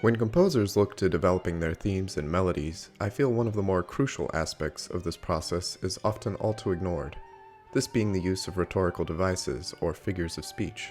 When composers look to developing their themes and melodies, I feel one of the more crucial aspects of this process is often all too ignored, this being the use of rhetorical devices or figures of speech.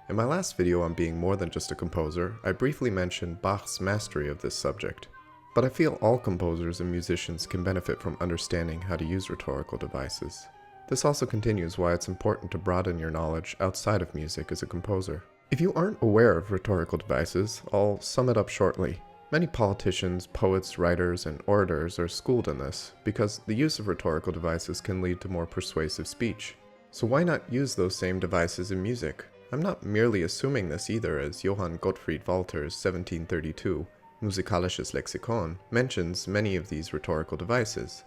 In my last video on being more than just a composer, I briefly mentioned Bach's mastery of this subject, but I feel all composers and musicians can benefit from understanding how to use rhetorical devices. This also continues why it's important to broaden your knowledge outside of music as a composer. If you aren't aware of rhetorical devices, I'll sum it up shortly. Many politicians, poets, writers, and orators are schooled in this, because the use of rhetorical devices can lead to more persuasive speech. So why not use those same devices in music? I'm not merely assuming this either, as Johann Gottfried Walther's 1732 Musikalisches Lexikon mentions many of these rhetorical devices.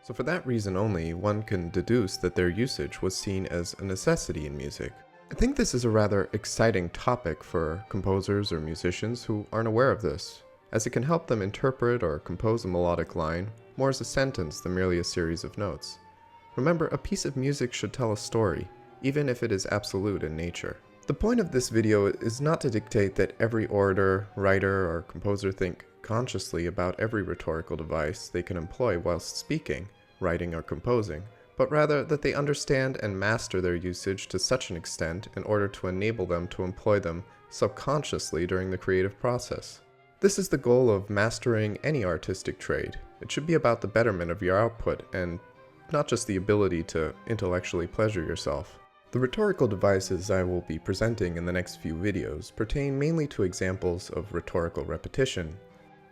So for that reason only, one can deduce that their usage was seen as a necessity in music. I think this is a rather exciting topic for composers or musicians who aren't aware of this, as it can help them interpret or compose a melodic line more as a sentence than merely a series of notes. Remember, a piece of music should tell a story, even if it is absolute in nature. The point of this video is not to dictate that every orator, writer, or composer think consciously about every rhetorical device they can employ whilst speaking, writing, or composing, but rather that they understand and master their usage to such an extent in order to enable them to employ them subconsciously during the creative process. This is the goal of mastering any artistic trade. It should be about the betterment of your output and not just the ability to intellectually pleasure yourself. The rhetorical devices I will be presenting in the next few videos pertain mainly to examples of rhetorical repetition,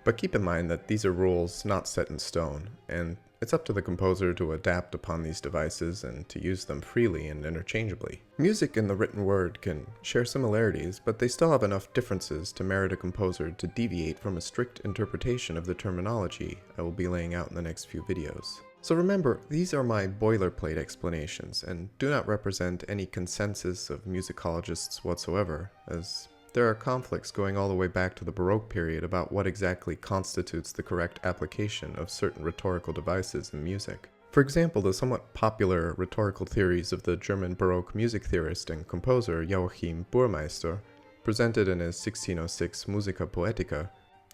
but keep in mind that these are rules not set in stone, and it's up to the composer to adapt upon these devices and to use them freely and interchangeably. Music and the written word can share similarities, but they still have enough differences to merit a composer to deviate from a strict interpretation of the terminology I will be laying out in the next few videos. So remember, these are my boilerplate explanations and do not represent any consensus of musicologists whatsoever, as there are conflicts going all the way back to the Baroque period about what exactly constitutes the correct application of certain rhetorical devices in music. For example, the somewhat popular rhetorical theories of the German Baroque music theorist and composer Joachim Burmeister, presented in his 1606 Musica Poetica,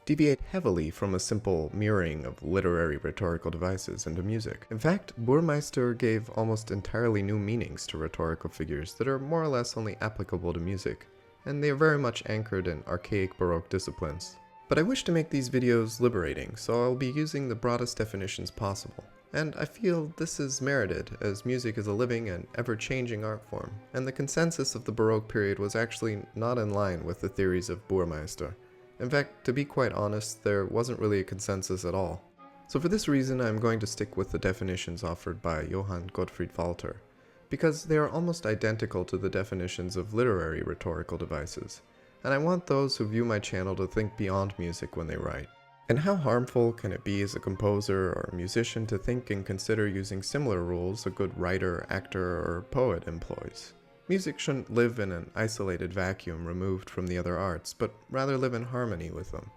deviate heavily from a simple mirroring of literary rhetorical devices into music. In fact, Burmeister gave almost entirely new meanings to rhetorical figures that are more or less only applicable to music, and they are very much anchored in archaic Baroque disciplines. But I wish to make these videos liberating, so I'll be using the broadest definitions possible. And I feel this is merited, as music is a living and ever-changing art form, and the consensus of the Baroque period was actually not in line with the theories of Burmeister. In fact, to be quite honest, there wasn't really a consensus at all. So for this reason, I'm going to stick with the definitions offered by Johann Gottfried Walther, because they are almost identical to the definitions of literary rhetorical devices, and I want those who view my channel to think beyond music when they write. And how harmful can it be as a composer or a musician to think and consider using similar rules a good writer, actor, or poet employs? Music shouldn't live in an isolated vacuum removed from the other arts, but rather live in harmony with them.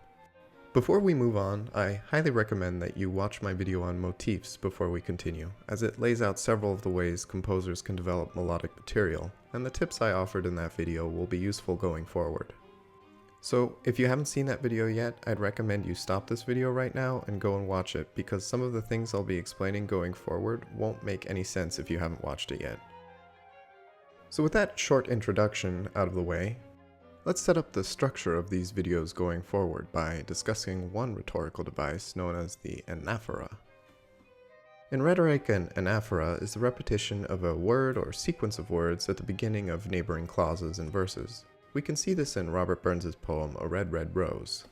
Before we move on, I highly recommend that you watch my video on Motifs before we continue, as it lays out several of the ways composers can develop melodic material, and the tips I offered in that video will be useful going forward. So, if you haven't seen that video yet, I'd recommend you stop this video right now and go and watch it, because some of the things I'll be explaining going forward won't make any sense if you haven't watched it yet. So with that short introduction out of the way, let's set up the structure of these videos going forward by discussing one rhetorical device known as the anaphora. In rhetoric, an anaphora is the repetition of a word or sequence of words at the beginning of neighboring clauses and verses. We can see this in Robert Burns's poem A Red, Red Rose.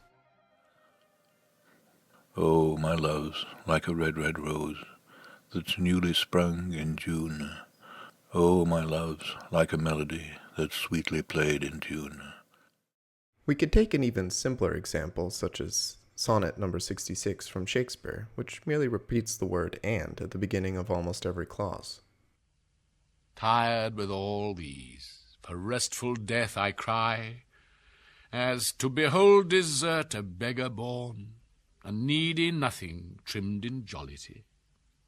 Oh, my love's like a red, red rose that's newly sprung in June. Oh, my love's like a melody that's sweetly played in tune. We could take an even simpler example, such as Sonnet number 66 from Shakespeare, which merely repeats the word "and" at the beginning of almost every clause. Tired with all these, for restful death I cry, as to behold desert a beggar born, and needy nothing trimmed in jollity,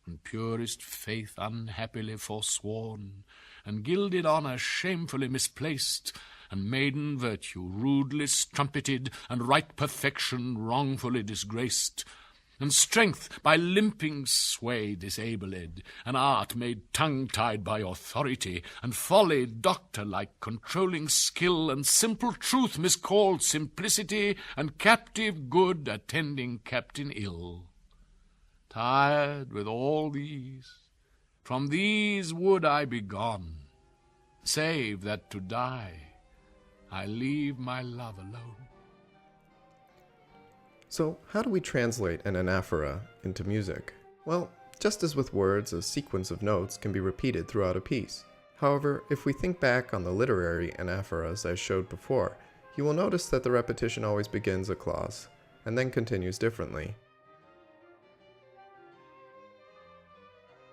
and purest faith unhappily forsworn, and gilded honour shamefully misplaced, and maiden virtue rudely strumpeted, and right perfection wrongfully disgraced, and strength by limping sway disabled, and art made tongue-tied by authority, and folly doctor-like controlling skill, and simple truth miscalled simplicity, and captive good attending captain ill. Tired with all these, from these would I be gone, save that to die I leave my love alone. So, how do we translate an anaphora into music? Well, just as with words, a sequence of notes can be repeated throughout a piece. However, if we think back on the literary anaphoras I showed before, you will notice that the repetition always begins a clause, and then continues differently.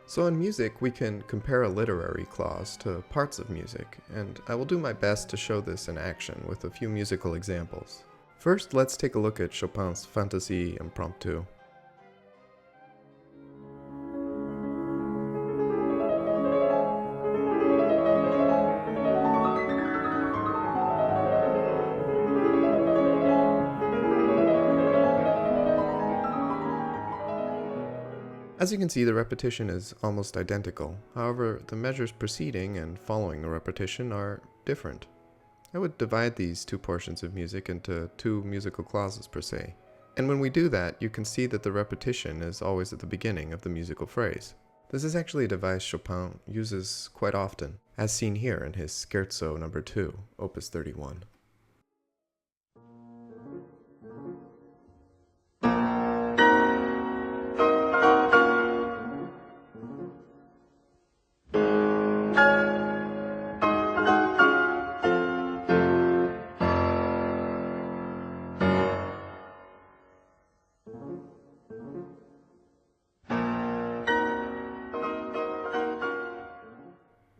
So in music, we can compare a literary clause to parts of music, and I will do my best to show this in action with a few musical examples. First, let's take a look at Chopin's Fantaisie Impromptu. As you can see, the repetition is almost identical. However, the measures preceding and following the repetition are different. I would divide these two portions of music into two musical clauses per se. And when we do that, you can see that the repetition is always at the beginning of the musical phrase. This is actually a device Chopin uses quite often, as seen here in his Scherzo No. 2, Opus 31.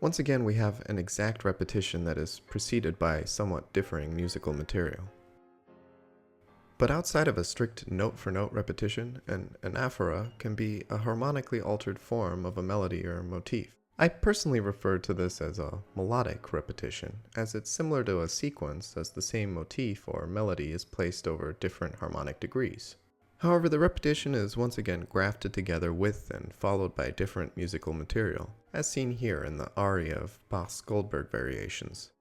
Once again, we have an exact repetition that is preceded by somewhat differing musical material. But outside of a strict note-for-note repetition, an anaphora can be a harmonically altered form of a melody or motif. I personally refer to this as a melodic repetition, as it's similar to a sequence as the same motif or melody is placed over different harmonic degrees. However, the repetition is once again grafted together with and followed by different musical material, as seen here in the aria of Bach's Goldberg variations.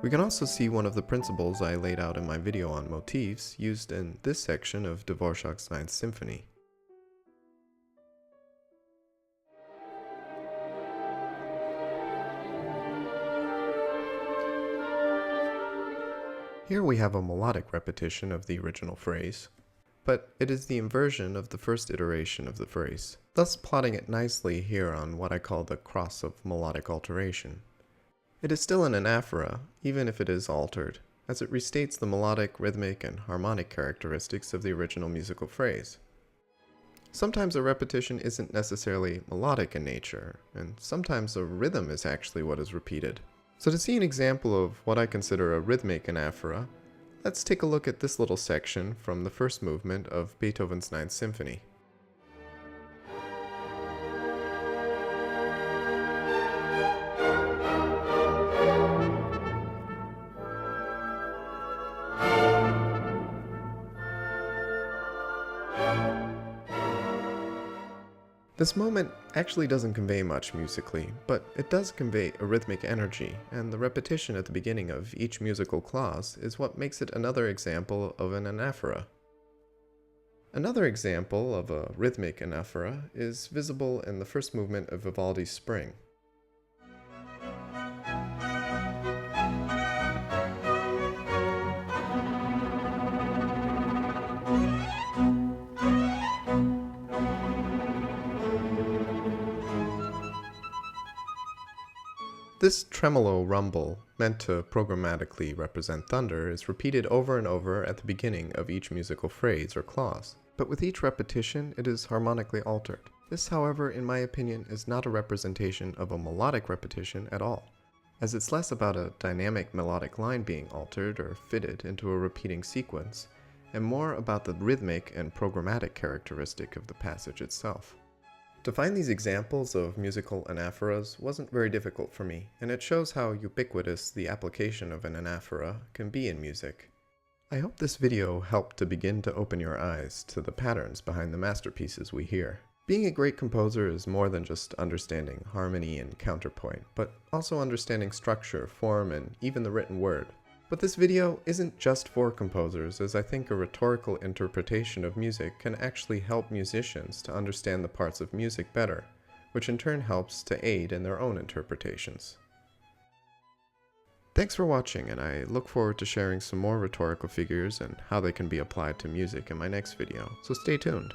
We can also see one of the principles I laid out in my video on motifs used in this section of Dvorak's Ninth Symphony. Here we have a melodic repetition of the original phrase, but it is the inversion of the first iteration of the phrase, thus plotting it nicely here on what I call the cross of melodic alteration. It is still an anaphora, even if it is altered, as it restates the melodic, rhythmic, and harmonic characteristics of the original musical phrase. Sometimes a repetition isn't necessarily melodic in nature, and sometimes a rhythm is actually what is repeated. So to see an example of what I consider a rhythmic anaphora, let's take a look at this little section from the first movement of Beethoven's Ninth Symphony. This moment actually doesn't convey much musically, but it does convey a rhythmic energy, and the repetition at the beginning of each musical clause is what makes it another example of an anaphora. Another example of a rhythmic anaphora is visible in the first movement of Vivaldi's Spring. This tremolo rumble, meant to programmatically represent thunder, is repeated over and over at the beginning of each musical phrase or clause. But with each repetition, it is harmonically altered. This, however, in my opinion, is not a representation of a melodic repetition at all, as it's less about a dynamic melodic line being altered or fitted into a repeating sequence, and more about the rhythmic and programmatic characteristic of the passage itself. To find these examples of musical anaphoras wasn't very difficult for me, and it shows how ubiquitous the application of an anaphora can be in music. I hope this video helped to begin to open your eyes to the patterns behind the masterpieces we hear. Being a great composer is more than just understanding harmony and counterpoint, but also understanding structure, form, and even the written word. But this video isn't just for composers, as I think a rhetorical interpretation of music can actually help musicians to understand the parts of music better, which in turn helps to aid in their own interpretations. Thanks for watching, and I look forward to sharing some more rhetorical figures and how they can be applied to music in my next video, so stay tuned.